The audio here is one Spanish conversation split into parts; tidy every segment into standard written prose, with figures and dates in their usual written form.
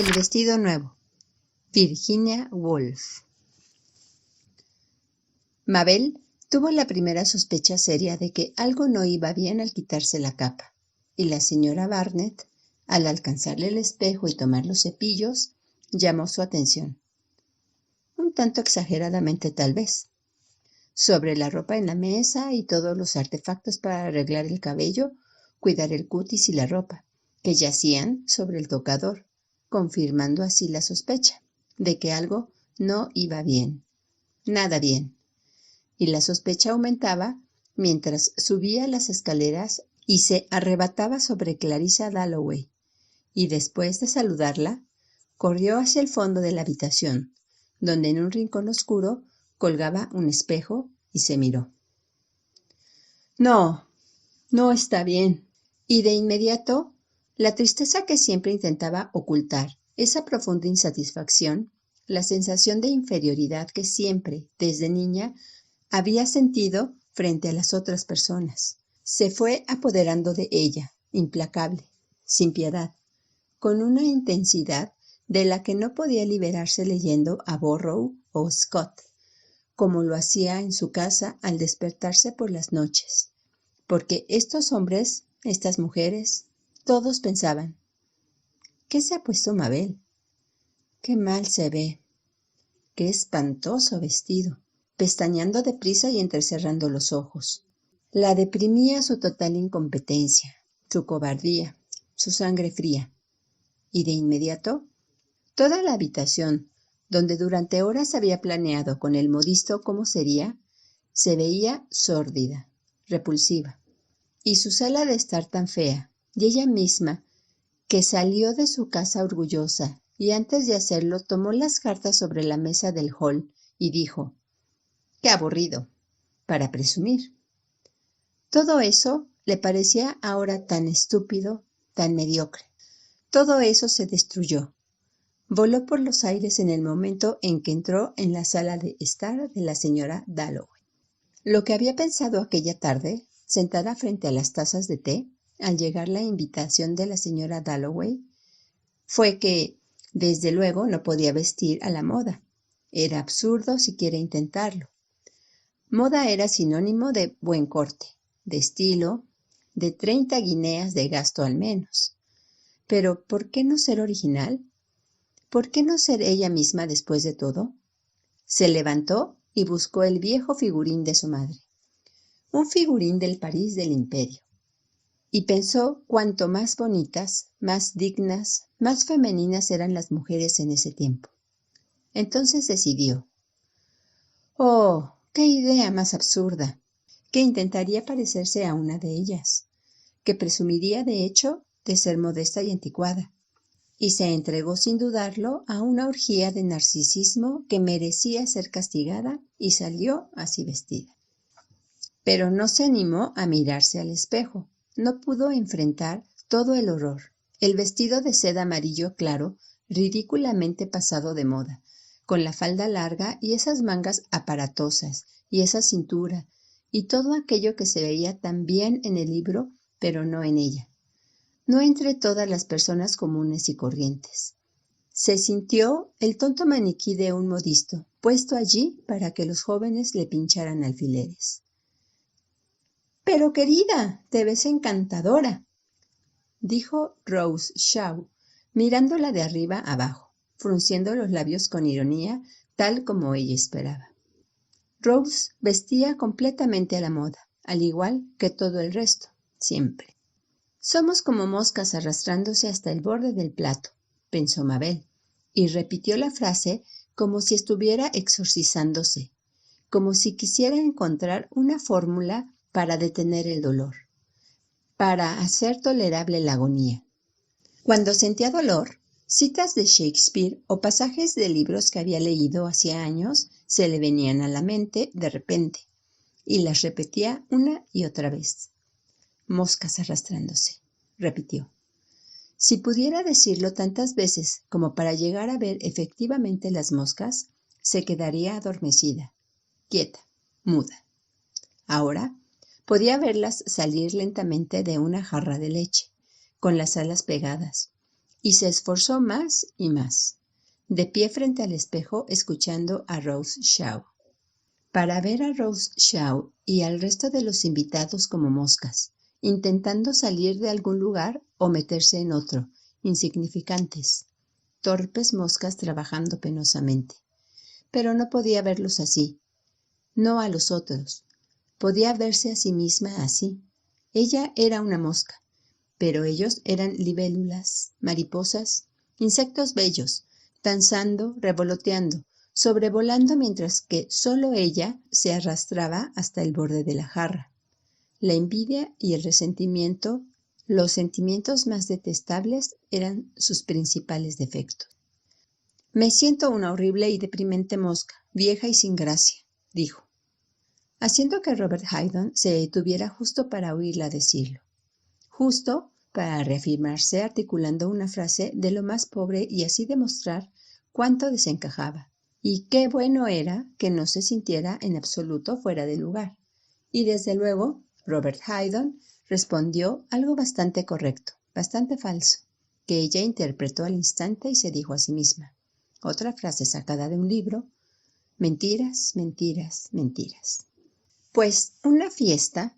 El vestido nuevo. Virginia Woolf. Mabel tuvo la primera sospecha seria de que algo no iba bien al quitarse la capa, y la señora Barnett, al alcanzarle el espejo y tomar los cepillos, llamó su atención. Un tanto exageradamente, tal vez. Sobre la ropa en la mesa y todos los artefactos para arreglar el cabello, cuidar el cutis y la ropa, que yacían sobre el tocador, confirmando así la sospecha de que algo no iba bien, nada bien. Y la sospecha aumentaba mientras subía las escaleras y se arrebataba sobre Clarissa Dalloway, y después de saludarla, corrió hacia el fondo de la habitación, donde en un rincón oscuro colgaba un espejo y se miró. No, no está bien. Y de inmediato, la tristeza que siempre intentaba ocultar, esa profunda insatisfacción, la sensación de inferioridad que siempre, desde niña, había sentido frente a las otras personas, se fue apoderando de ella, implacable, sin piedad, con una intensidad de la que no podía liberarse leyendo a Burrough o Scott, como lo hacía en su casa al despertarse por las noches, porque estos hombres, estas mujeres, todos pensaban: ¿qué se ha puesto Mabel? ¡Qué mal se ve! ¡Qué espantoso vestido! Pestañeando deprisa y entrecerrando los ojos. La deprimía su total incompetencia, su cobardía, su sangre fría. Y de inmediato, toda la habitación, donde durante horas había planeado con el modisto cómo sería, se veía sórdida, repulsiva. Y su sala de estar tan fea, y ella misma, que salió de su casa orgullosa, y antes de hacerlo tomó las cartas sobre la mesa del hall y dijo: ¡qué aburrido!, para presumir. Todo eso le parecía ahora tan estúpido, tan mediocre. Todo eso se destruyó. Voló por los aires en el momento en que entró en la sala de estar de la señora Dalloway. Lo que había pensado aquella tarde, sentada frente a las tazas de té, al llegar la invitación de la señora Dalloway, fue que, desde luego, no podía vestir a la moda. Era absurdo siquiera intentarlo. Moda era sinónimo de buen corte, de estilo, de 30 guineas de gasto al menos. Pero, ¿por qué no ser original? ¿Por qué no ser ella misma después de todo? Se levantó y buscó el viejo figurín de su madre, un figurín del París del Imperio, y pensó cuánto más bonitas, más dignas, más femeninas eran las mujeres en ese tiempo. Entonces decidió: ¡oh, qué idea más absurda!, que intentaría parecerse a una de ellas, que presumiría de hecho de ser modesta y anticuada, y se entregó sin dudarlo a una orgía de narcisismo que merecía ser castigada y salió así vestida. Pero no se animó a mirarse al espejo, no pudo enfrentar todo el horror. El vestido de seda amarillo claro, ridículamente pasado de moda, con la falda larga y esas mangas aparatosas, y esa cintura, y todo aquello que se veía tan bien en el libro, pero no en ella, no entre todas las personas comunes y corrientes. Se sintió el tonto maniquí de un modisto, puesto allí para que los jóvenes le pincharan alfileres. «Pero, querida, te ves encantadora», dijo Rose Shaw, mirándola de arriba abajo, frunciendo los labios con ironía, tal como ella esperaba. Rose vestía completamente a la moda, al igual que todo el resto, siempre. «Somos como moscas arrastrándose hasta el borde del plato», pensó Mabel, y repitió la frase como si estuviera exorcizándose, como si quisiera encontrar una fórmula para detener el dolor, para hacer tolerable la agonía. Cuando sentía dolor, citas de Shakespeare o pasajes de libros que había leído hacía años se le venían a la mente de repente, y las repetía una y otra vez. «Moscas arrastrándose», repitió. Si pudiera decirlo tantas veces como para llegar a ver efectivamente las moscas, se quedaría adormecida, quieta, muda. Ahora podía verlas salir lentamente de una jarra de leche, con las alas pegadas, y se esforzó más y más, de pie frente al espejo escuchando a Rose Shaw. Para ver a Rose Shaw y al resto de los invitados como moscas, intentando salir de algún lugar o meterse en otro, insignificantes, torpes moscas trabajando penosamente. Pero no podía verlos así, no a los otros. Podía verse a sí misma así. Ella era una mosca, pero ellos eran libélulas, mariposas, insectos bellos, danzando, revoloteando, sobrevolando mientras que solo ella se arrastraba hasta el borde de la jarra. La envidia y el resentimiento, los sentimientos más detestables, eran sus principales defectos. Me siento una horrible y deprimente mosca, vieja y sin gracia, dijo, haciendo que Robert Haydon se detuviera justo para oírla decirlo. Justo para reafirmarse articulando una frase de lo más pobre y así demostrar cuánto desencajaba. Y qué bueno era que no se sintiera en absoluto fuera de lugar. Y desde luego, Robert Haydon respondió algo bastante correcto, bastante falso, que ella interpretó al instante y se dijo a sí misma. Otra frase sacada de un libro: mentiras, mentiras, mentiras. Pues una fiesta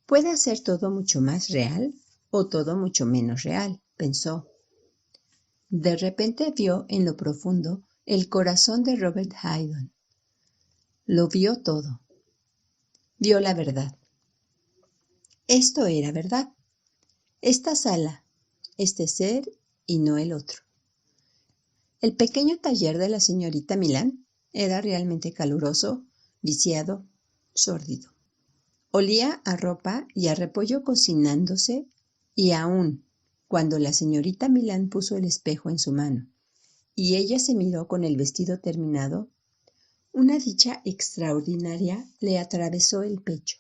puede hacer todo mucho más real o todo mucho menos real, pensó. De repente vio en lo profundo el corazón de Robert Haydon. Lo vio todo. Vio la verdad. Esto era verdad. Esta sala, este ser y no el otro. El pequeño taller de la señorita Milán era realmente caluroso, viciado, sórdido. Olía a ropa y a repollo cocinándose y aún cuando la señorita Milán puso el espejo en su mano y ella se miró con el vestido terminado, una dicha extraordinaria le atravesó el pecho.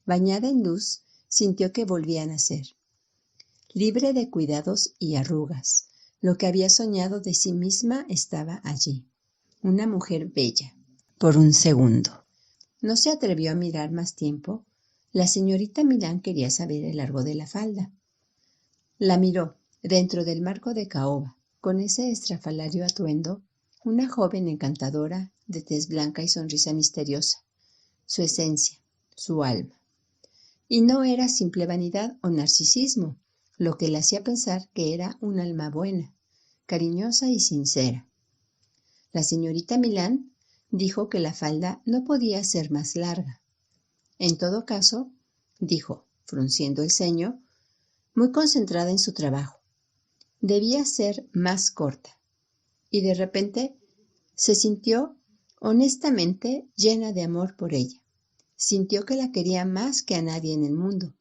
Bañada en luz, sintió que volvía a nacer. Libre de cuidados y arrugas, lo que había soñado de sí misma estaba allí. Una mujer bella. Por un segundo. No se atrevió a mirar más tiempo. La señorita Milán quería saber el largo de la falda. La miró dentro del marco de caoba, con ese estrafalario atuendo, una joven encantadora, de tez blanca y sonrisa misteriosa, su esencia, su alma. Y no era simple vanidad o narcisismo, lo que le hacía pensar que era un alma buena, cariñosa y sincera. La señorita Milán dijo que la falda no podía ser más larga. En todo caso, dijo, frunciendo el ceño, muy concentrada en su trabajo, debía ser más corta. Y de repente se sintió honestamente llena de amor por ella. Sintió que la quería más que a nadie en el mundo.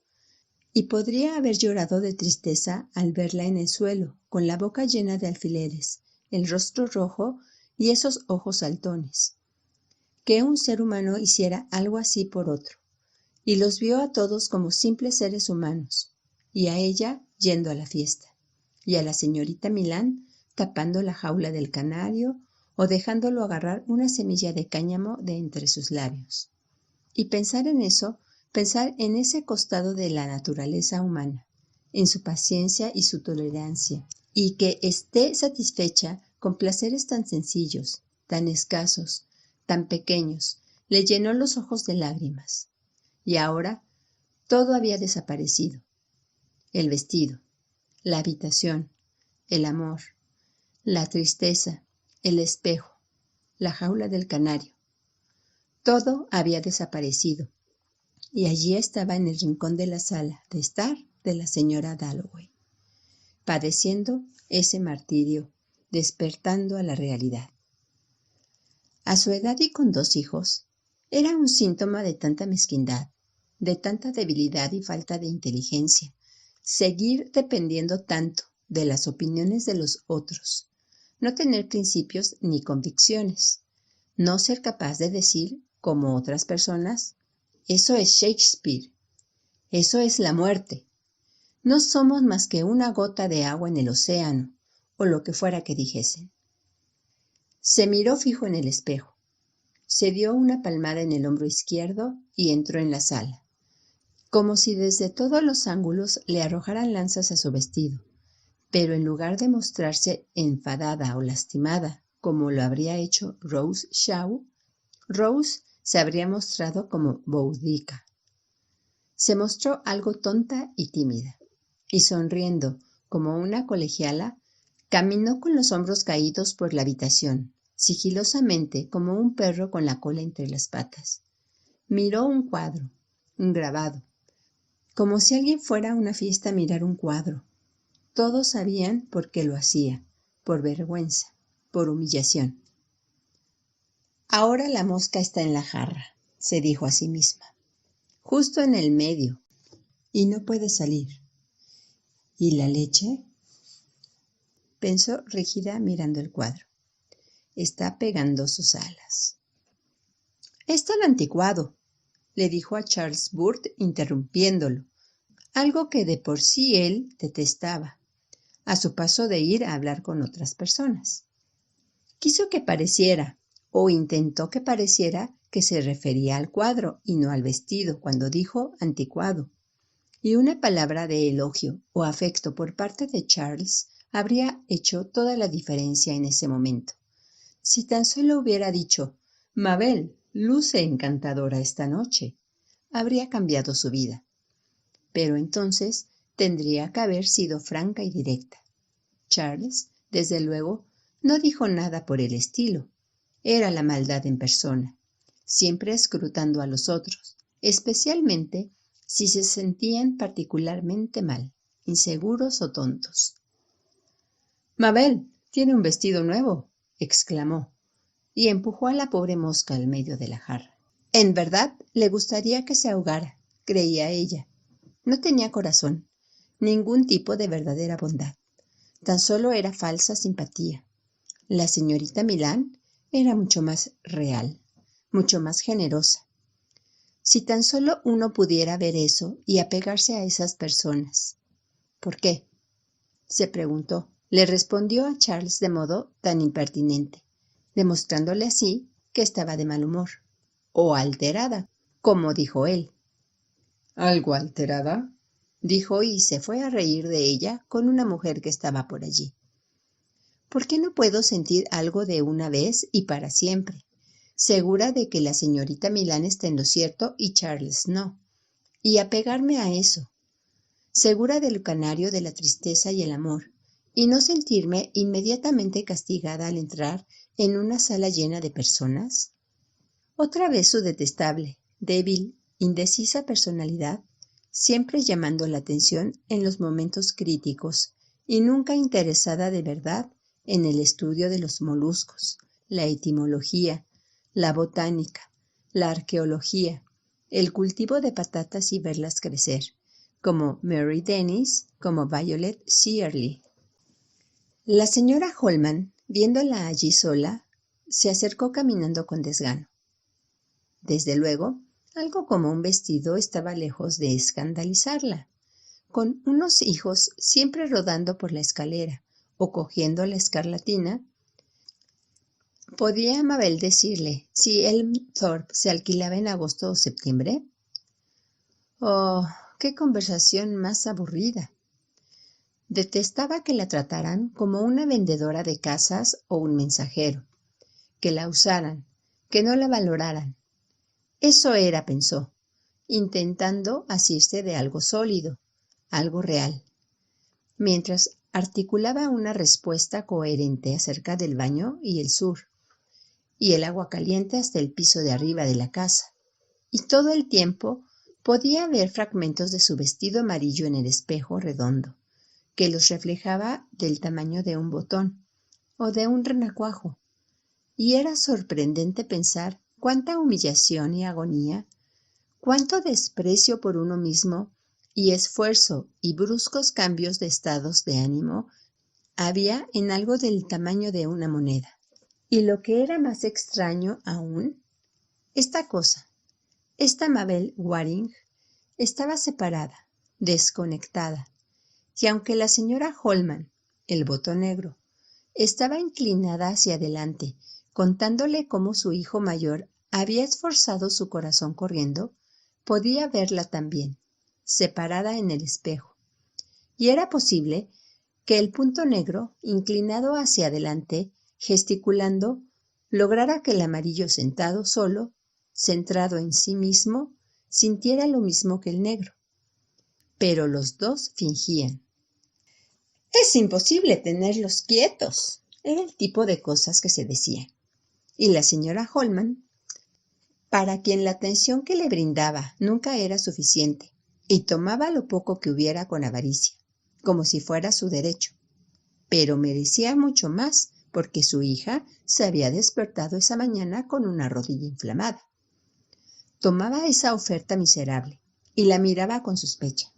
Y podría haber llorado de tristeza al verla en el suelo, con la boca llena de alfileres, el rostro rojo y esos ojos saltones. Que un ser humano hiciera algo así por otro. Y los vio a todos como simples seres humanos, y a ella yendo a la fiesta, y a la señorita Milán tapando la jaula del canario o dejándolo agarrar una semilla de cáñamo de entre sus labios. Y pensar en eso, pensar en ese costado de la naturaleza humana, en su paciencia y su tolerancia, y que esté satisfecha con placeres tan sencillos, tan escasos, tan pequeños, le llenó los ojos de lágrimas. Y ahora todo había desaparecido. El vestido, la habitación, el amor, la tristeza, el espejo, la jaula del canario. Todo había desaparecido. Y allí estaba en el rincón de la sala de estar de la señora Dalloway, padeciendo ese martirio, despertando a la realidad. A su edad y con 2 hijos, era un síntoma de tanta mezquindad, de tanta debilidad y falta de inteligencia, seguir dependiendo tanto de las opiniones de los otros, no tener principios ni convicciones, no ser capaz de decir, como otras personas, eso es Shakespeare, eso es la muerte, no somos más que una gota de agua en el océano, o lo que fuera que dijesen. Se miró fijo en el espejo. Se dio una palmada en el hombro izquierdo y entró en la sala, como si desde todos los ángulos le arrojaran lanzas a su vestido, pero en lugar de mostrarse enfadada o lastimada, como lo habría hecho Rose Shaw, Rose se habría mostrado como boudica. Se mostró algo tonta y tímida, y sonriendo como una colegiala, caminó con los hombros caídos por la habitación, sigilosamente como un perro con la cola entre las patas. Miró un cuadro, un grabado, como si alguien fuera a una fiesta a mirar un cuadro. Todos sabían por qué lo hacía, por vergüenza, por humillación. Ahora la mosca está en la jarra, se dijo a sí misma, justo en el medio, y no puede salir. ¿Y la leche? Pensó rígida mirando el cuadro. Está pegando sus alas. Es tan anticuado, le dijo a Charles Burt interrumpiéndolo, algo que de por sí él detestaba, a su paso de ir a hablar con otras personas. Quiso que pareciera, o intentó que pareciera, que se refería al cuadro y no al vestido cuando dijo anticuado, y una palabra de elogio o afecto por parte de Charles habría hecho toda la diferencia en ese momento. Si tan solo hubiera dicho, Mabel, luce encantadora esta noche, habría cambiado su vida. Pero entonces tendría que haber sido franca y directa. Charles, desde luego, no dijo nada por el estilo. Era la maldad en persona, siempre escrutando a los otros, especialmente si se sentían particularmente mal, inseguros o tontos. Mabel, tiene un vestido nuevo, exclamó, y empujó a la pobre mosca al medio de la jarra. En verdad, le gustaría que se ahogara, creía ella. No tenía corazón, ningún tipo de verdadera bondad. Tan solo era falsa simpatía. La señorita Milán era mucho más real, mucho más generosa. Si tan solo uno pudiera ver eso y apegarse a esas personas. ¿Por qué? Se preguntó. Le respondió a Charles de modo tan impertinente, demostrándole así que estaba de mal humor, o alterada, como dijo él. ¿Algo alterada? Dijo y se fue a reír de ella con una mujer que estaba por allí. ¿Por qué no puedo sentir algo de una vez y para siempre? Segura de que la señorita Milán está en lo cierto y Charles no. Y apegarme a eso. Segura del canario de la tristeza y el amor. Y no sentirme inmediatamente castigada al entrar en una sala llena de personas. Otra vez su detestable, débil, indecisa personalidad, siempre llamando la atención en los momentos críticos y nunca interesada de verdad en el estudio de los moluscos, la etimología, la botánica, la arqueología, el cultivo de patatas y verlas crecer, como Mary Dennis, como Violet Shearley. La señora Holman, viéndola allí sola, se acercó caminando con desgano. Desde luego, algo como un vestido estaba lejos de escandalizarla. Con unos hijos siempre rodando por la escalera o cogiendo la escarlatina, ¿podía Mabel decirle si Elmthorpe se alquilaba en agosto o septiembre? Oh, qué conversación más aburrida. Detestaba que la trataran como una vendedora de casas o un mensajero, que la usaran, que no la valoraran. Eso era, pensó, intentando asirse de algo sólido, algo real, mientras articulaba una respuesta coherente acerca del baño y el sur, y el agua caliente hasta el piso de arriba de la casa, y todo el tiempo podía ver fragmentos de su vestido amarillo en el espejo redondo, que los reflejaba del tamaño de un botón o de un renacuajo, y era sorprendente pensar cuánta humillación y agonía, cuánto desprecio por uno mismo y esfuerzo y bruscos cambios de estados de ánimo había en algo del tamaño de una moneda. Y lo que era más extraño aún, esta cosa, esta Mabel Waring, estaba separada, desconectada, y aunque la señora Holman, el botón negro, estaba inclinada hacia adelante, contándole cómo su hijo mayor había esforzado su corazón corriendo, podía verla también, separada en el espejo. Y era posible que el punto negro, inclinado hacia adelante, gesticulando, lograra que el amarillo sentado solo, centrado en sí mismo, sintiera lo mismo que el negro. Pero los dos fingían. «Es imposible tenerlos quietos», era el tipo de cosas que se decían. Y la señora Holman, para quien la atención que le brindaba nunca era suficiente, y tomaba lo poco que hubiera con avaricia, como si fuera su derecho, pero merecía mucho más porque su hija se había despertado esa mañana con una rodilla inflamada. Tomaba esa oferta miserable y la miraba con sospecha,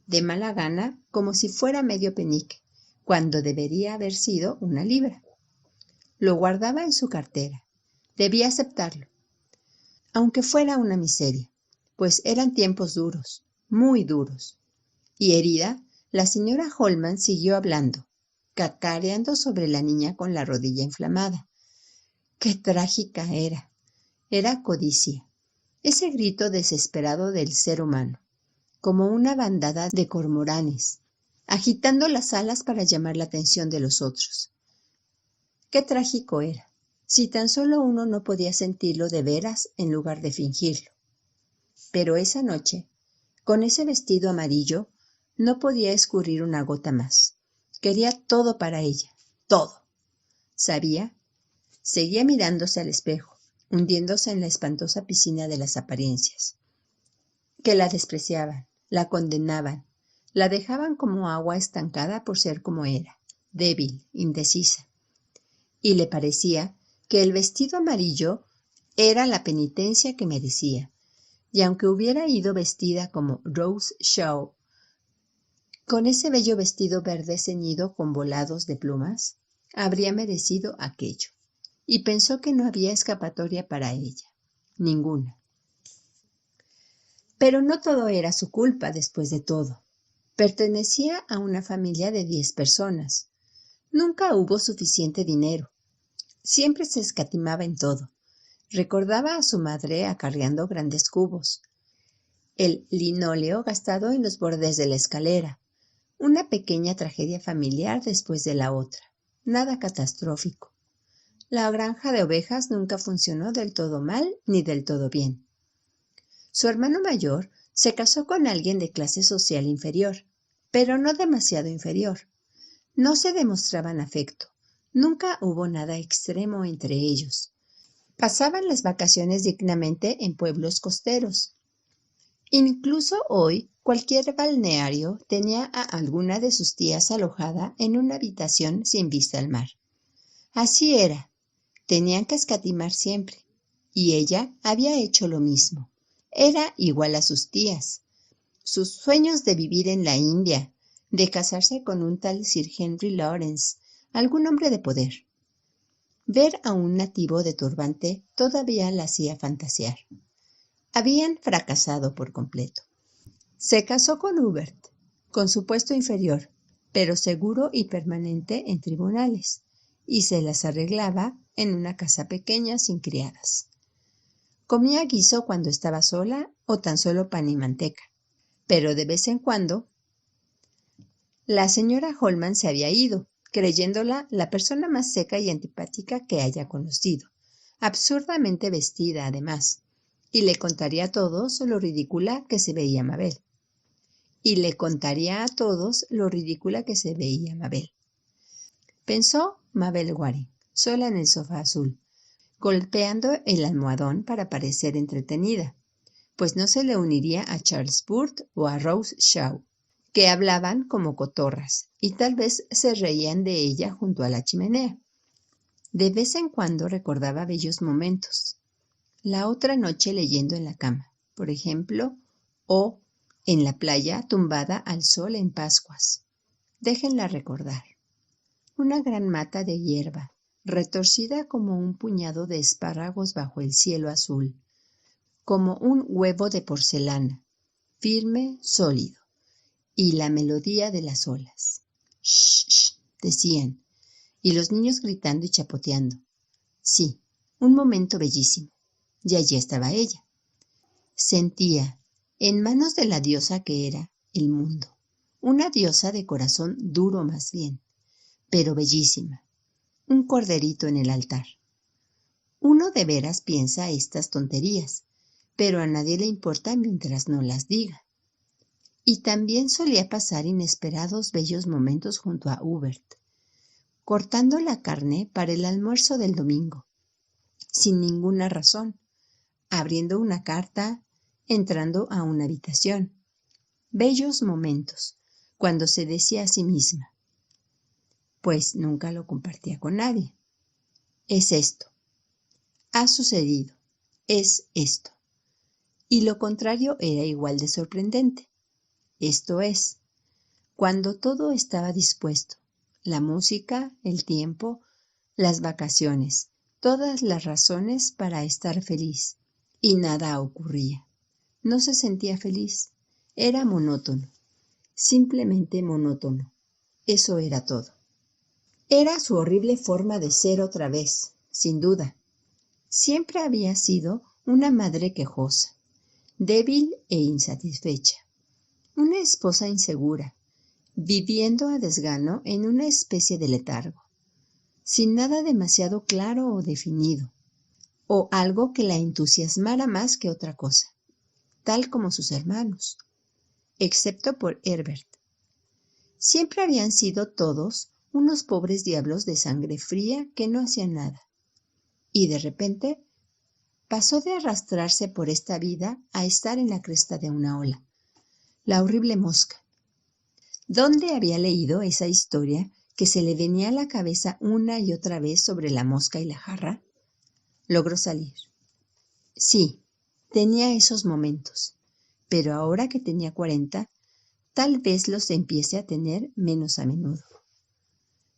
de mala gana, como si fuera medio penique, cuando debería haber sido una libra. Lo guardaba en su cartera. Debía aceptarlo, aunque fuera una miseria, pues eran tiempos duros, muy duros. Y herida, la señora Holman siguió hablando, cacareando sobre la niña con la rodilla inflamada. ¡Qué trágica era! Era codicia, ese grito desesperado del ser humano, como una bandada de cormoranes, agitando las alas para llamar la atención de los otros. ¡Qué trágico era! Si tan solo uno no podía sentirlo de veras en lugar de fingirlo. Pero esa noche, con ese vestido amarillo, no podía escurrir una gota más. Quería todo para ella, todo. Sabía, seguía mirándose al espejo, hundiéndose en la espantosa piscina de las apariencias, que la despreciaban, la condenaban, la dejaban como agua estancada por ser como era, débil, indecisa. Y le parecía que el vestido amarillo era la penitencia que merecía, y aunque hubiera ido vestida como Rose Shaw, con ese bello vestido verde ceñido con volados de plumas, habría merecido aquello. Y pensó que no había escapatoria para ella, ninguna. Pero no todo era su culpa después de todo. Pertenecía a una familia de 10 personas. Nunca hubo suficiente dinero. Siempre se escatimaba en todo. Recordaba a su madre acarreando grandes cubos, el linóleo gastado en los bordes de la escalera, una pequeña tragedia familiar después de la otra, nada catastrófico. La granja de ovejas nunca funcionó del todo mal ni del todo bien. Su hermano mayor se casó con alguien de clase social inferior, pero no demasiado inferior. No se demostraban afecto. Nunca hubo nada extremo entre ellos. Pasaban las vacaciones dignamente en pueblos costeros. Incluso hoy, cualquier balneario tenía a alguna de sus tías alojada en una habitación sin vista al mar. Así era. Tenían que escatimar siempre. Y ella había hecho lo mismo. Era igual a sus tías. Sus sueños de vivir en la India, de casarse con un tal Sir Henry Lawrence, algún hombre de poder. Ver a un nativo de turbante todavía la hacía fantasear. Habían fracasado por completo. Se casó con Hubert, con su puesto inferior, pero seguro y permanente en tribunales, y se las arreglaba en una casa pequeña sin criadas. Comía guiso cuando estaba sola o tan solo pan y manteca, pero de vez en cuando la señora Holman se había ido, creyéndola la persona más seca y antipática que haya conocido, absurdamente vestida además, y le contaría a todos lo ridícula que se veía Mabel. Pensó Mabel Warren, sola en el sofá azul, golpeando el almohadón para parecer entretenida, pues no se le uniría a Charles Burt o a Rose Shaw, que hablaban como cotorras y tal vez se reían de ella junto a la chimenea. De vez en cuando recordaba bellos momentos. La otra noche leyendo en la cama, por ejemplo, o en la playa tumbada al sol en Pascuas. Déjenla recordar. Una gran mata de hierba, retorcida como un puñado de espárragos bajo el cielo azul, como un huevo de porcelana, firme, sólido, y la melodía de las olas. «Shh, shh», decían, y los niños gritando y chapoteando. Sí, un momento bellísimo. Y allí estaba ella. Sentía, en manos de la diosa que era, el mundo. una diosa de corazón duro más bien, pero bellísima, un corderito en el altar. Uno de veras piensa estas tonterías, pero a nadie le importa mientras no las diga. Y también solía pasar inesperados bellos momentos junto a Hubert, cortando la carne para el almuerzo del domingo, sin ninguna razón, abriendo una carta, entrando a una habitación. Bellos momentos, cuando se decía a sí misma, pues nunca lo compartía con nadie. Es esto. Ha sucedido. Es esto. Y lo contrario era igual de sorprendente. Esto es, cuando todo estaba dispuesto, la música, el tiempo, las vacaciones, todas las razones para estar feliz, y nada ocurría. No se sentía feliz. Era monótono. Simplemente monótono. Eso era todo. Era su horrible forma de ser otra vez, sin duda. Siempre había sido una madre quejosa, débil e insatisfecha. Una esposa insegura, viviendo a desgano en una especie de letargo, sin nada demasiado claro o definido, o algo que la entusiasmara más que otra cosa, tal como sus hermanos, excepto por Herbert. Siempre habían sido todos unos pobres diablos de sangre fría que no hacían nada. Y de repente pasó de arrastrarse por esta vida a estar en la cresta de una ola. La horrible mosca. ¿Dónde había leído esa historia que se le venía a la cabeza una y otra vez sobre la mosca y la jarra? Logró salir. Sí, tenía esos momentos, pero ahora que tenía 40, tal vez los empiece a tener menos a menudo.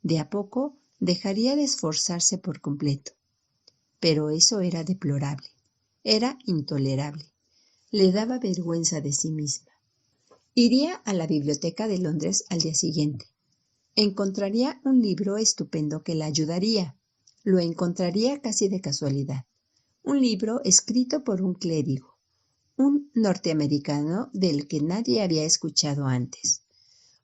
De a poco dejaría de esforzarse por completo, pero eso era deplorable, era intolerable, le daba vergüenza de sí misma. Iría a la biblioteca de Londres al día siguiente. Encontraría un libro estupendo que la ayudaría. Lo encontraría casi de casualidad. Un libro escrito por un clérigo, un norteamericano del que nadie había escuchado antes.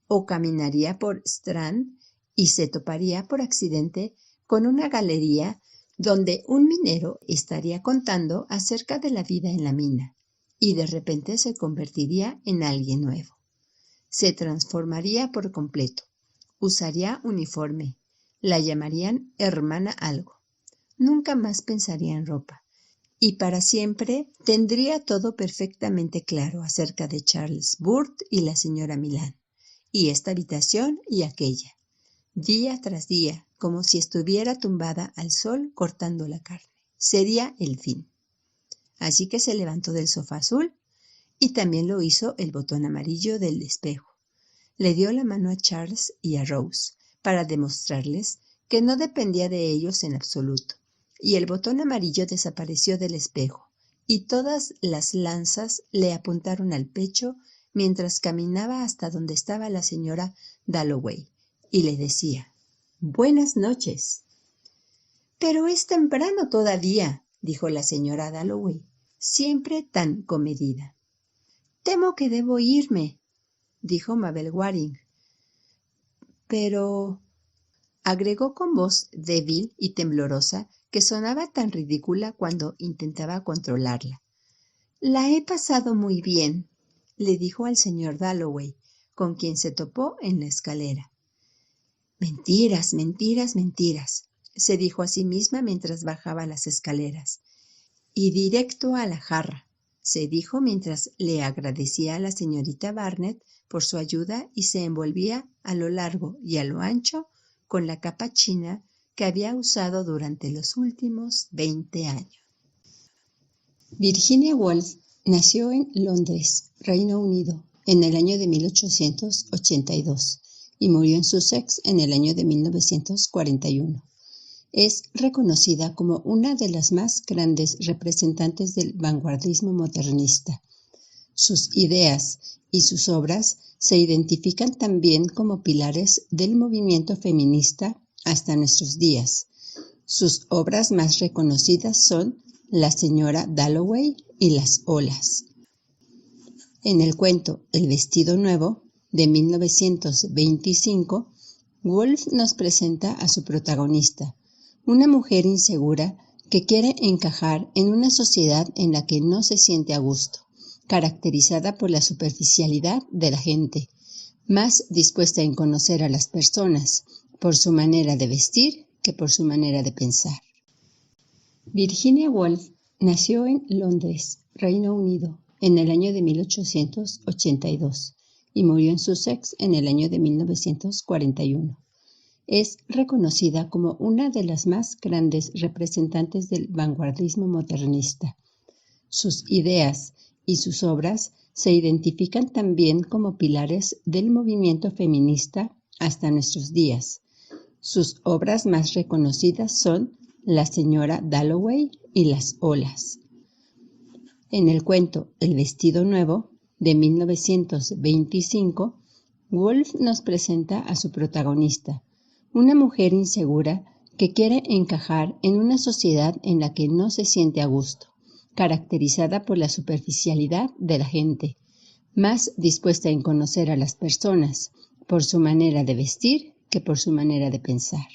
O caminaría por Strand y se toparía por accidente con una galería donde un minero estaría contando acerca de la vida en la mina, y de repente se convertiría en alguien nuevo. Se transformaría por completo. Usaría uniforme. La llamarían hermana algo. Nunca más pensaría en ropa. Y para siempre tendría todo perfectamente claro acerca de Charles Burt y la señora Milan, y esta habitación y aquella, día tras día, como si estuviera tumbada al sol cortando la carne. Sería el fin. Así que se levantó del sofá azul y también lo hizo el botón amarillo del espejo. Le dio la mano a Charles y a Rose para demostrarles que no dependía de ellos en absoluto, y el botón amarillo desapareció del espejo, y todas las lanzas le apuntaron al pecho mientras caminaba hasta donde estaba la señora Dalloway, y le decía: «Buenas noches». «Pero es temprano todavía», dijo la señora Dalloway, siempre tan comedida. «Temo que debo irme», dijo Mabel Waring. «Pero», agregó con voz débil y temblorosa que sonaba tan ridícula cuando intentaba controlarla. «La he pasado muy bien», le dijo al señor Dalloway, con quien se topó en la escalera. «Mentiras, mentiras, mentiras», se dijo a sí misma mientras bajaba las escaleras. «Y directo a la jarra», se dijo mientras le agradecía a la señorita Barnett por su ayuda y se envolvía a lo largo y a lo ancho con la capa china que había usado durante los últimos 20 años. Virginia Woolf nació en Londres, Reino Unido, en el año de 1882 y murió en Sussex en el año de 1941. Es reconocida como una de las más grandes representantes del vanguardismo modernista. Sus ideas y sus obras se identifican también como pilares del movimiento feminista hasta nuestros días. Sus obras más reconocidas son La señora Dalloway y Las olas. En el cuento El vestido nuevo, de 1925, Woolf nos presenta a su protagonista, una mujer insegura que quiere encajar en una sociedad en la que no se siente a gusto, caracterizada por la superficialidad de la gente, más dispuesta en conocer a las personas por su manera de vestir que por su manera de pensar. Virginia Woolf nació en Londres, Reino Unido, en el año de 1882 y murió en Sussex en el año de 1941. Es reconocida como una de las más grandes representantes del vanguardismo modernista. Sus ideas y sus obras se identifican también como pilares del movimiento feminista hasta nuestros días. Sus obras más reconocidas son La señora Dalloway y Las olas. En el cuento El vestido nuevo, de 1925, Woolf nos presenta a su protagonista, una mujer insegura que quiere encajar en una sociedad en la que no se siente a gusto, caracterizada por la superficialidad de la gente, más dispuesta en conocer a las personas por su manera de vestir que por su manera de pensar.